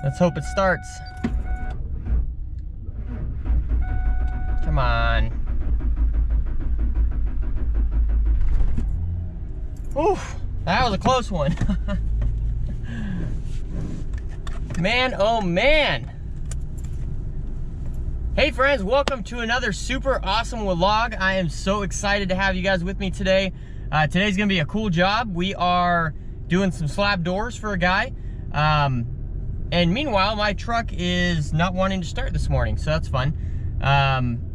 Let's hope it starts. Come on. Oof, that was a close one. Man, oh man. Hey friends, welcome to another super awesome vlog. I am so excited to have you guys with me today. Today's gonna be a cool job. We are doing some slab doors for a guy. And meanwhile, my truck is not wanting to start this morning, so that's fun.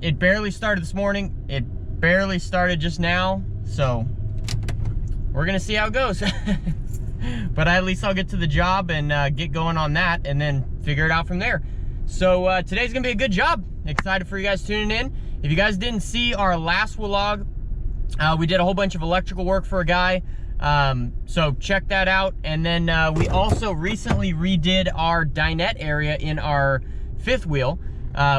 It barely started this morning. It barely started just now, so we're gonna see how it goes. But at least I'll get to the job and get going on that and then figure it out from there. So today's gonna be a good job. Excited for you guys tuning in. If you guys didn't see our last vlog, we did a whole bunch of electrical work for a guy. So check that out. And then we also recently redid our dinette area in our fifth wheel.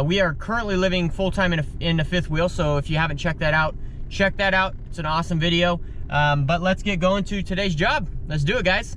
We are currently living full-time in a fifth wheel, so if you haven't checked that out, check that out. It's an awesome video. But let's get going to today's job. Let's do it, guys.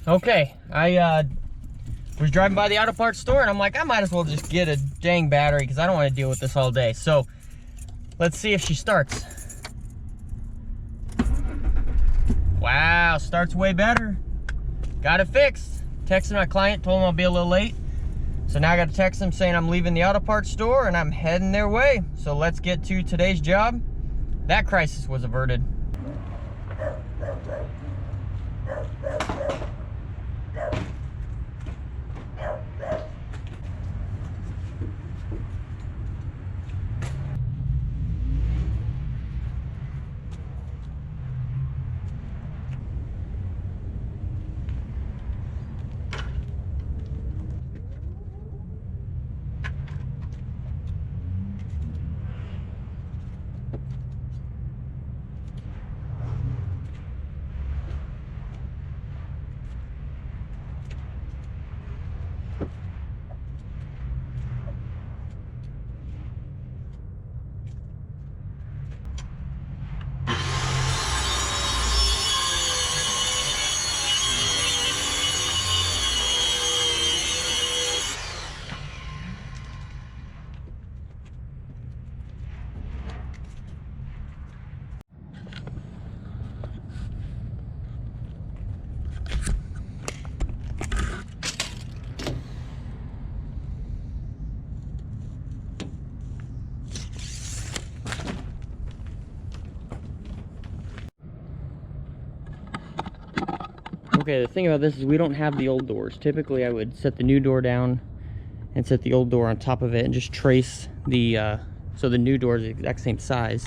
Okay, I was driving by the auto parts store and I'm like, I might as well just get a dang battery because I don't want to deal with this all day. So let's see if she starts. Wow, starts way better. Got it fixed. Texted my client, told him I'll be a little late. So now I got to text him saying I'm leaving the auto parts store and I'm heading their way. So let's get to today's job. That crisis was averted. Okay, the thing about this is we don't have the old doors. Typically I would set the new door down and set the old door on top of it and just trace the, so the new door is the exact same size.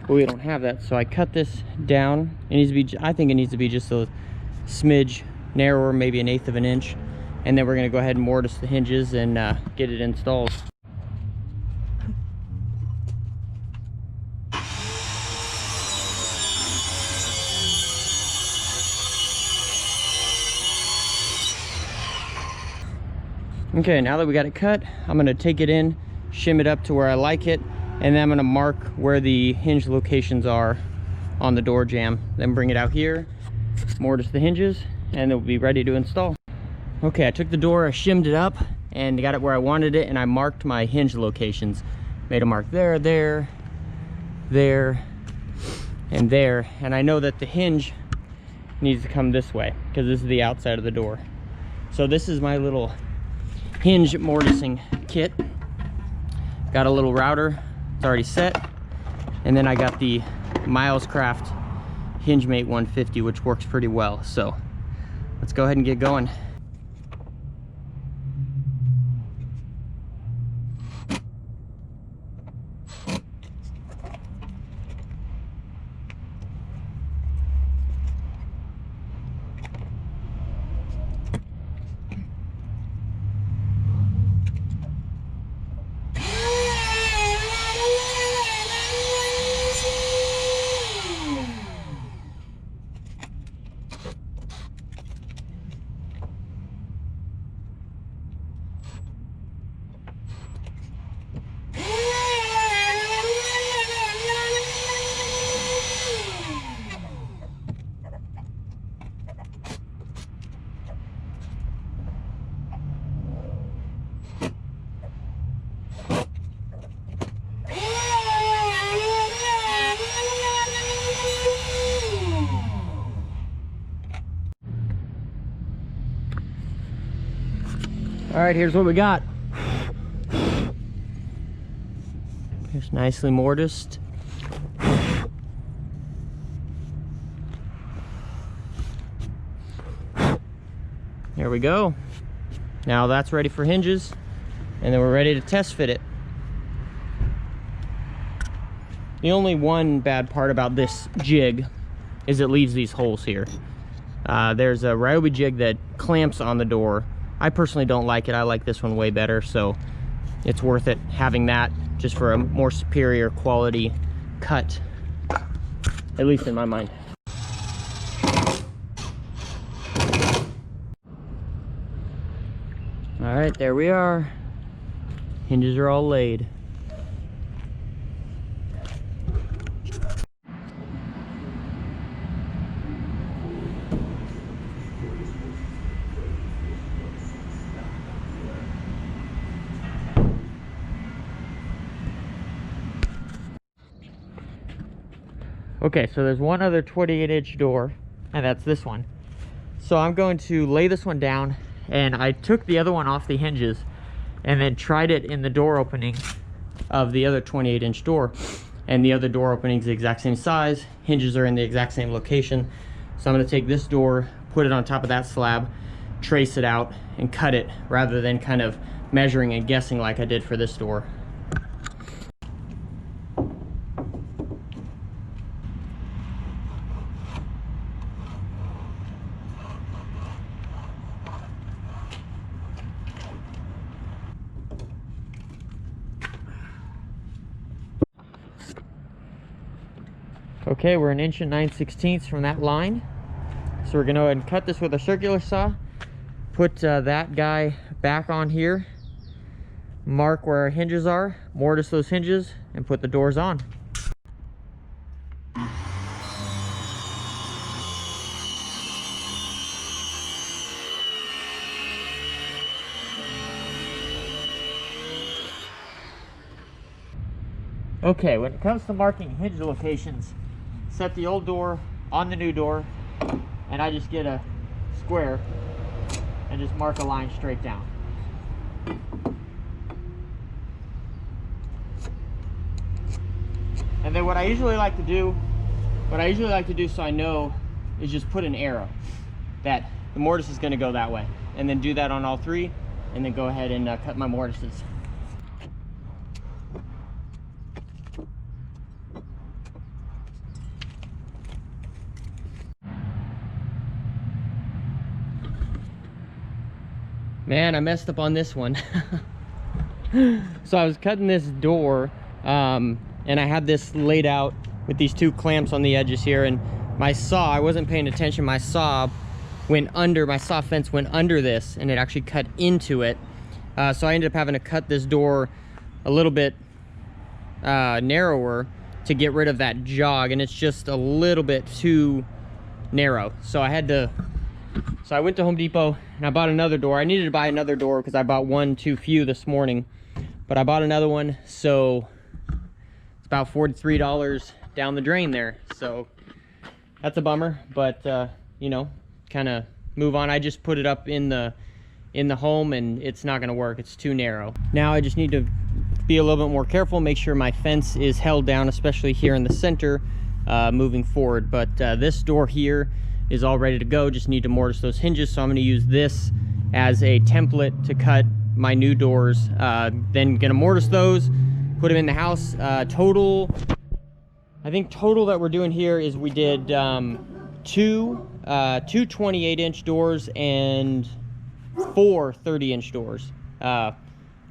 But we don't have that, so I cut this down. It needs to be, I think it needs to be just a smidge narrower, maybe 1/8 of an inch. And then we're gonna go ahead and mortise the hinges and get it installed. Okay, now that we got it cut, I'm gonna take it in, shim it up to where I like it, and then I'm gonna mark where the hinge locations are on the door jamb. Then bring it out here, mortise the hinges, and it'll be ready to install. Okay, I took the door, I shimmed it up, and got it where I wanted it, and I marked my hinge locations. Made a mark there, there, there, and there. And I know that the hinge needs to come this way, because this is the outside of the door. So this is my little hinge mortising kit. Got a little router, it's already set, and then I got the Milescraft HingeMate 150, which works pretty well. So let's go ahead and get going. All right, here's what we got. Here's nicely mortised. There we go. Now that's ready for hinges, and then we're ready to test fit it. The only one bad part about this jig is it leaves these holes here. There's a Ryobi jig that clamps on the door. I personally don't like it. I like this one way better, so it's worth it having that just for a more superior quality cut, at least in my mind. All right, there we are. Hinges are all laid. Okay, so there's one other 28-inch door, and that's this one. So I'm going to lay this one down, and I took the other one off the hinges and then tried it in the door opening of the other 28-inch door. And the other door opening is the exact same size, hinges are in the exact same location. So I'm going to take this door, put it on top of that slab, trace it out, and cut it rather than kind of measuring and guessing like I did for this door. Okay, we're 1 9/16 inches from that line. So we're gonna go ahead and cut this with a circular saw, put that guy back on here, mark where our hinges are, mortise those hinges, and put the doors on. Okay, when it comes to marking hinge locations, set the old door on the new door, and I just get a square and just mark a line straight down. And then what I usually like to do so I know, is just put an arrow that the mortise is going to go that way, and then do that on all three, and then go ahead and cut my mortises. Man, I messed up on this one. So I was cutting this door, and I had this laid out with these two clamps on the edges here, and my saw, I wasn't paying attention, my saw fence went under this, and it actually cut into it. So I ended up having to cut this door a little bit narrower to get rid of that jog, and it's just a little bit too narrow. So I went to Home Depot and I bought another door. I needed to buy another door because I bought one too few this morning, but I bought another one, so it's about $43 down the drain there. So that's a bummer, but you know, kind of move on. I just put it up in the home, and it's not going to work. It's too narrow. Now I just need to be a little bit more careful, make sure my fence is held down, especially here in the center, moving forward. But this door here is all ready to go. Just need to mortise those hinges, so I'm going to use this as a template to cut my new doors. Then gonna mortise those, put them in the house. I think total that we're doing here is we did two 28-inch doors and 4 30-inch doors. I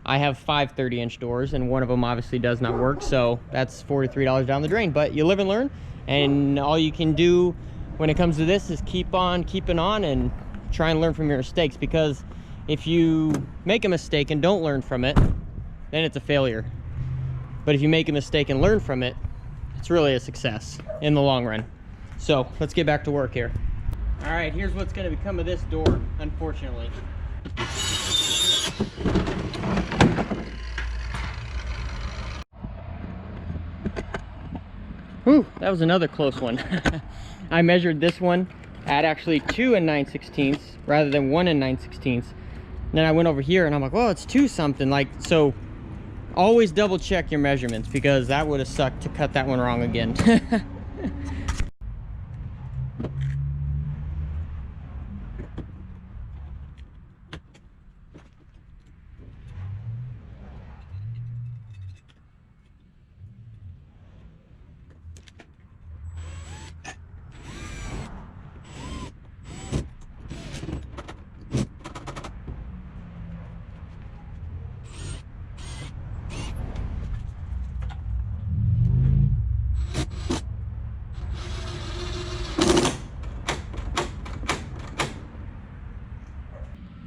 have 5 30-inch doors, and one of them obviously does not work, so that's $43 down the drain. But you live and learn, and all you can do when it comes to this is keep on keeping on and try and learn from your mistakes, because if you make a mistake and don't learn from it, then it's a failure. But if you make a mistake and learn from it, it's really a success in the long run. So let's get back to work here. All right, here's what's going to become of this door, unfortunately. Whew, that was another close one. I measured this one at actually 2 9/16 rather than 1 9/16. then I went over here and I'm like, well, it's 2 something. Like, so always double check your measurements, because that would have sucked to cut that one wrong again.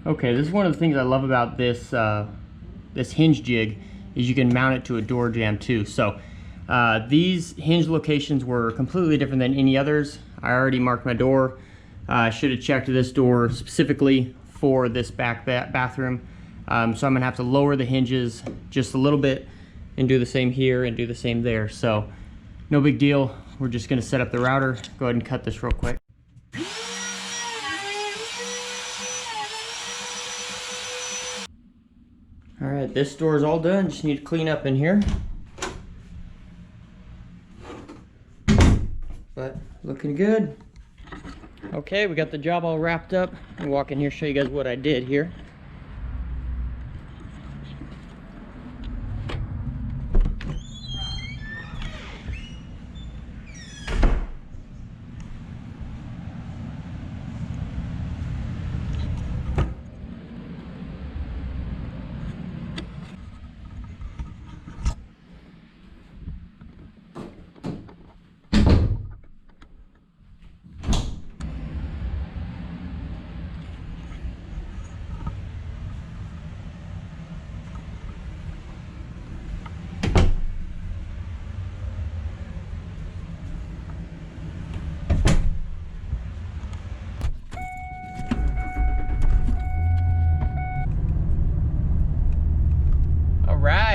Okay, this is one of the things I love about this this hinge jig, is you can mount it to a door jamb too. So these hinge locations were completely different than any others. I already marked my door. I should have checked this door specifically for this back bathroom. So I'm gonna have to lower the hinges just a little bit and do the same here and do the same there. So no big deal. We're just gonna set up the router. Go ahead and cut this real quick. All right, this door is all done. Just need to clean up in here. But looking good. Okay, we got the job all wrapped up. I'll walk in here, show you guys what I did here.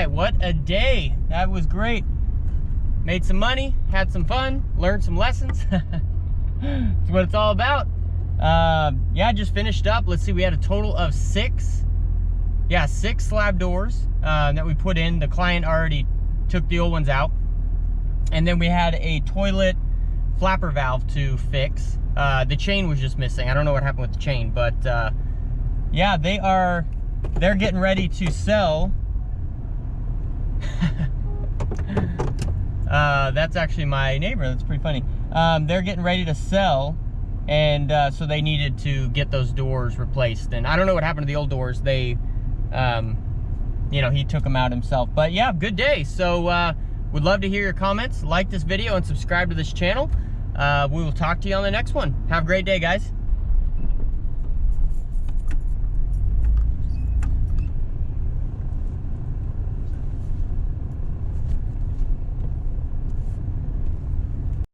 What a day. That was great. Made some money, had some fun, learned some lessons. That's what it's all about. Yeah, just finished up. Let's see, we had a total of 6 slab doors that we put in. The client already took the old ones out. And then we had a toilet flapper valve to fix. The chain was just missing. I don't know what happened with the chain, but yeah, they're getting ready to sell. That's actually my neighbor. That's pretty funny. They're getting ready to sell, and so they needed to get those doors replaced. And I don't know what happened to the old doors. They, you know, he took them out himself. But yeah, good day. So would love to hear your comments. Like this video and subscribe to this channel. We will talk to you on the next one. Have a great day, guys.